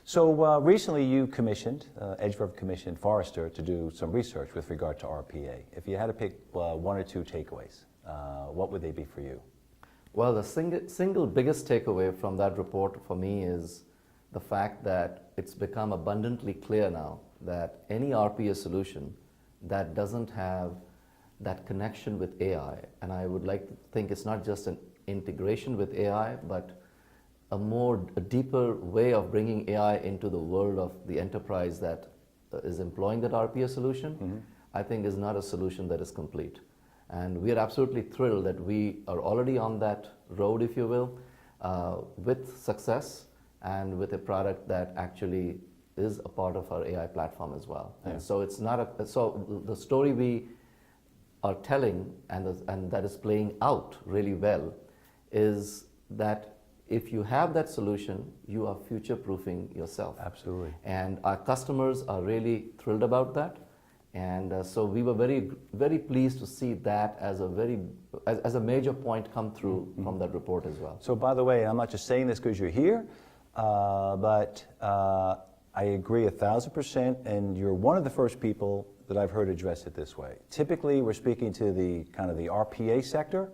So recently you commissioned, EdgeVerve commissioned Forrester to do some research with regard to RPA. If you had to pick one or two takeaways, what would they be for you? Well, the single biggest takeaway from that report for me is the fact that it's become abundantly clear now that any RPA solution that doesn't have that connection with AI, and I would like to think it's not just an integration with AI, but a deeper way of bringing AI into the world of the enterprise that is employing that RPA solution, I think is not a solution that is complete. And we are absolutely thrilled that we are already on that road, if you will, with success and with a product that actually is a part of our AI platform as well. Yeah. And so it's not so the story we are telling and that is playing out really well is that if you have that solution, you are future-proofing yourself. Absolutely. And our customers are really thrilled about that. And so we were very, very pleased to see that as a major point come through from that report as well. So by the way, I'm not just saying this because you're here, but I agree 1,000%, and you're one of the first people that I've heard address it this way. Typically, we're speaking to the kind of the RPA sector.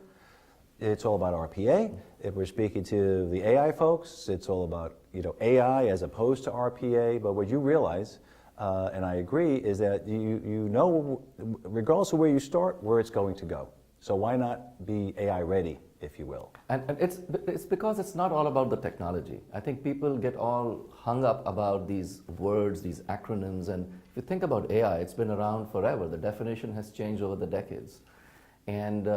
It's all about RPA. If we're speaking to the AI folks, it's all about AI as opposed to RPA. But what you realize, and I agree, is that you know, regardless of where you start, where it's going to go. So why not be AI ready, if you will? And it's because it's not all about the technology. I think people get all hung up about these words, these acronyms, and if you think about AI, it's been around forever. The definition has changed over the decades. And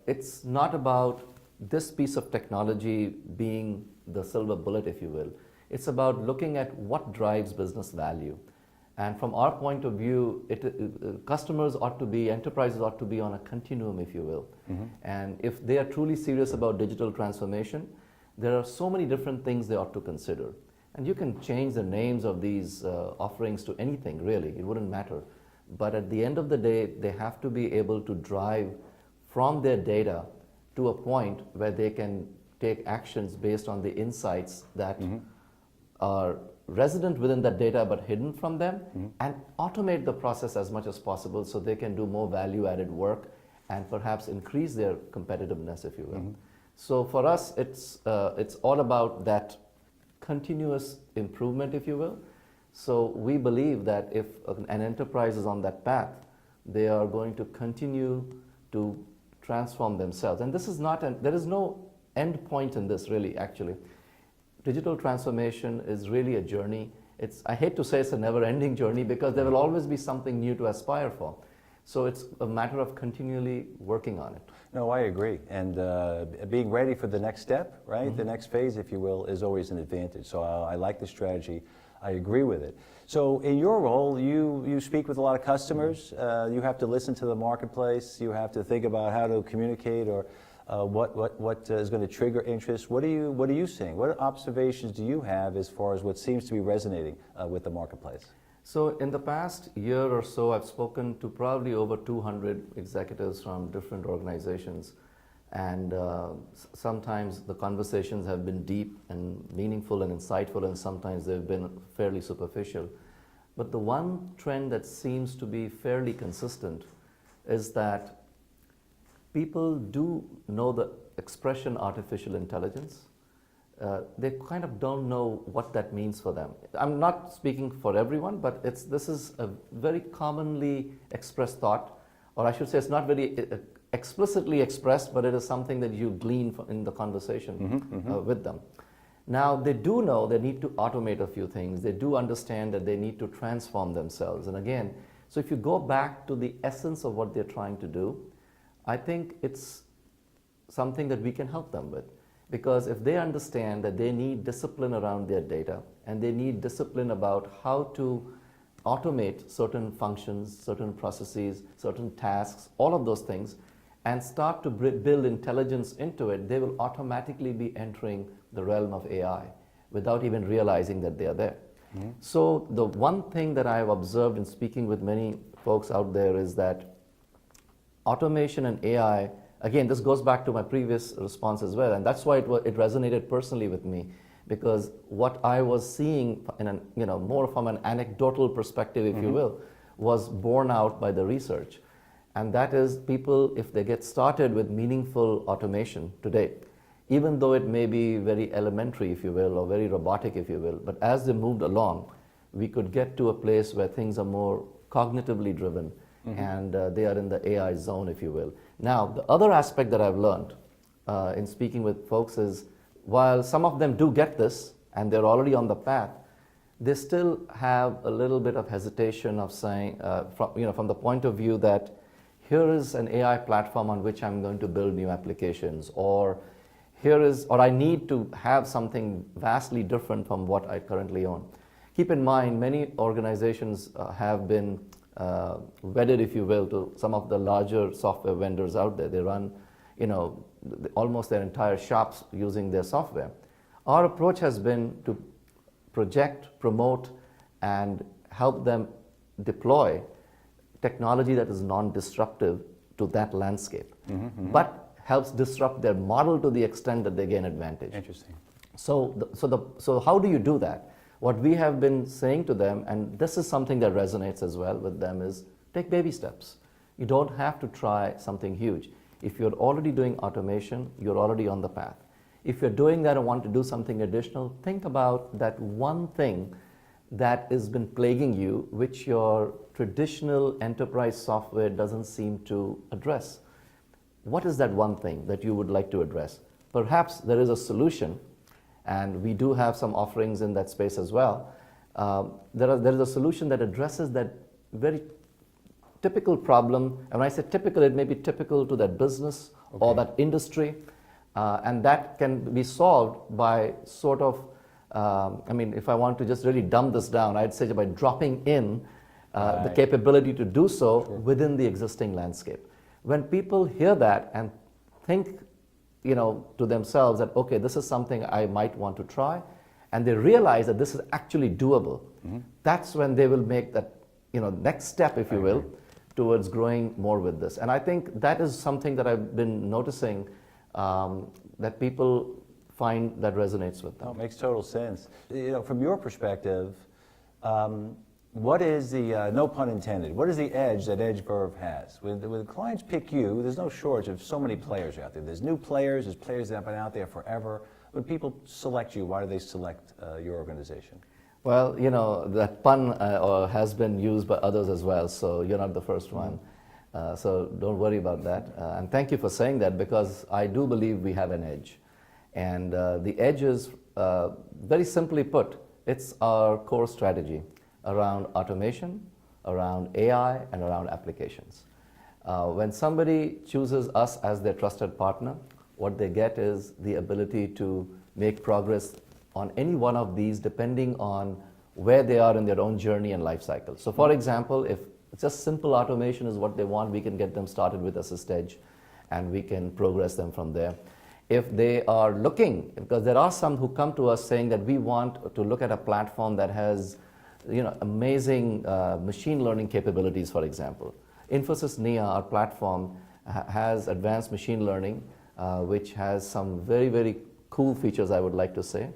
it's not about this piece of technology being the silver bullet, if you will. It's about looking at what drives business value. And from our point of view, customers ought to be, enterprises ought to be on a continuum, if you will. And if they are truly serious about digital transformation, there are so many different things they ought to consider. And you can change the names of these offerings to anything, really. It wouldn't matter. But at the end of the day, they have to be able to drive from their data to a point where they can take actions based on the insights that are resident within that data but hidden from them, and automate the process as much as possible so they can do more value-added work and perhaps increase their competitiveness, if you will. So for us, it's all about that continuous improvement, if you will. So we believe that if an enterprise is on that path, they are going to continue to transform themselves. And this is not, there is no end point in this, really, actually. Digital transformation is really a journey. I hate to say it's a never-ending journey because there will always be something new to aspire for. So it's a matter of continually working on it. No, I agree. And being ready for the next step, right? The next phase, if you will, is always an advantage. So I like the strategy. I agree with it. So in your role, you speak with a lot of customers. You have to listen to the marketplace. You have to think about how to communicate or what is going to trigger interest. What are you seeing? What observations do you have as far as what seems to be resonating with the marketplace? So in the past year or so, I've spoken to probably over 200 executives from different organizations. And sometimes the conversations have been deep and meaningful and insightful, and sometimes they've been fairly superficial. But the one trend that seems to be fairly consistent is that people do know the expression artificial intelligence. They kind of don't know what that means for them. I'm not speaking for everyone, but this is a very commonly expressed thought, or I should say it's not very explicitly expressed, but it is something that you glean in the conversation with them. Now, they do know they need to automate a few things. They do understand that they need to transform themselves. And again, so if you go back to the essence of what they're trying to do, I think it's something that we can help them with. Because if they understand that they need discipline around their data, and they need discipline about how to automate certain functions, certain processes, certain tasks, all of those things, and start to build intelligence into it, they will automatically be entering the realm of AI without even realizing that they are there. So the one thing that I have observed in speaking with many folks out there is that automation and AI, again, this goes back to my previous response as well, and that's why it resonated personally with me, because what I was seeing in an, more from an anecdotal perspective, if you will, was borne out by the research. And that is, people, if they get started with meaningful automation today, even though it may be very elementary, if you will, or very robotic, if you will, but as they moved along, we could get to a place where things are more cognitively driven, and they are in the AI zone, if you will. Now, the other aspect that I've learned in speaking with folks is, while some of them do get this, and they're already on the path, they still have a little bit of hesitation of saying, from the point of view that here is an AI platform on which I'm going to build new applications, or I need to have something vastly different from what I currently own. Keep in mind, many organizations have been wedded, if you will, to some of the larger software vendors out there. They run, almost their entire shops using their software. Our approach has been to project, promote, and help them deploy technology that is non-disruptive to that landscape, but helps disrupt their model to the extent that they gain advantage. Interesting. So how do you do that? What we have been saying to them, and this is something that resonates as well with them, is take baby steps. You don't have to try something huge. If you're already doing automation, you're already on the path. If you're doing that and want to do something additional, think about that one thing that has been plaguing you, which your traditional enterprise software doesn't seem to address. What is that one thing that you would like to address? Perhaps there is a solution, and we do have some offerings in that space as well. There is a solution that addresses that very typical problem, and when I say typical, it may be typical to that business or that industry, and that can be solved by sort of, if I want to just really dumb this down, I'd say by dropping in the capability to do so within the existing landscape. When people hear that and think, to themselves that, okay, this is something I might want to try, and they realize that this is actually doable, that's when they will make that, next step, if you will, towards growing more with this. And I think that is something that I've been noticing, that people find that resonates with them. Oh, it makes total sense. From your perspective, what is the, no pun intended, what is the edge that EdgeVerve has? When clients pick you, there's no shortage of so many players out there. There's new players, there's players that have been out there forever. When people select you, why do they select your organization? Well, that pun has been used by others as well, so you're not the first one. So don't worry about that. And thank you for saying that, because I do believe we have an edge. And the edge is, very simply put, it's our core strategy around automation, around AI, and around applications. When somebody chooses us as their trusted partner, what they get is the ability to make progress on any one of these depending on where they are in their own journey and life cycle. So for example, if just simple automation is what they want, we can get them started with Assist Edge, and we can progress them from there. If they are looking, because there are some who come to us saying that we want to look at a platform that has amazing machine learning capabilities, for example. Infosys NIA, our platform, has advanced machine learning, which has some very, very cool features, I would like to say.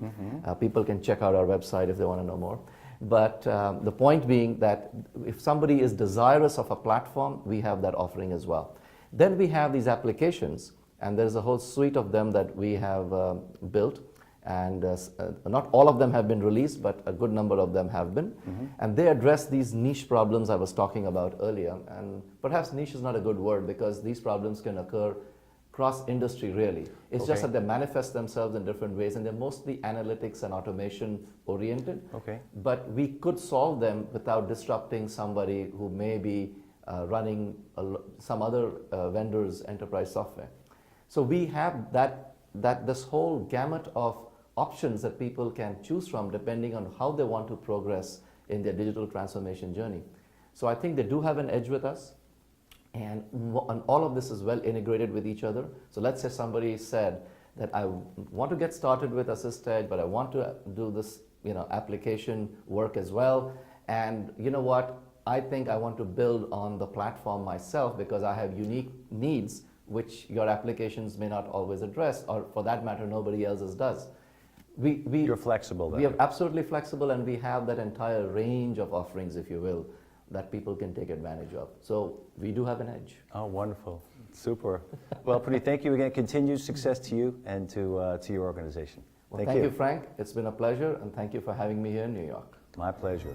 People can check out our website if they want to know more. But the point being that if somebody is desirous of a platform, we have that offering as well. Then we have these applications, and there's a whole suite of them that we have built. And not all of them have been released, but a good number of them have been. And they address these niche problems I was talking about earlier. And perhaps niche is not a good word, because these problems can occur cross-industry, really. It's just that they manifest themselves in different ways, and they're mostly analytics and automation oriented. But we could solve them without disrupting somebody who may be running some other vendor's enterprise software. So we have this whole gamut of options that people can choose from depending on how they want to progress in their digital transformation journey. So I think they do have an edge with us, and all of this is well integrated with each other. So let's say somebody said that I want to get started with Assist Edge, but I want to do this application work as well, and you know what, I think I want to build on the platform myself because I have unique needs which your applications may not always address, or for that matter, nobody else's does. You're flexible We then. are absolutely flexible, and we have that entire range of offerings, if you will, that people can take advantage of. So we do have an edge. Oh, wonderful. Super. Well, Puneet, thank you again. Continued success to you and to your organization. Well, thank you, Frank. It's been a pleasure, and thank you for having me here in New York. My pleasure.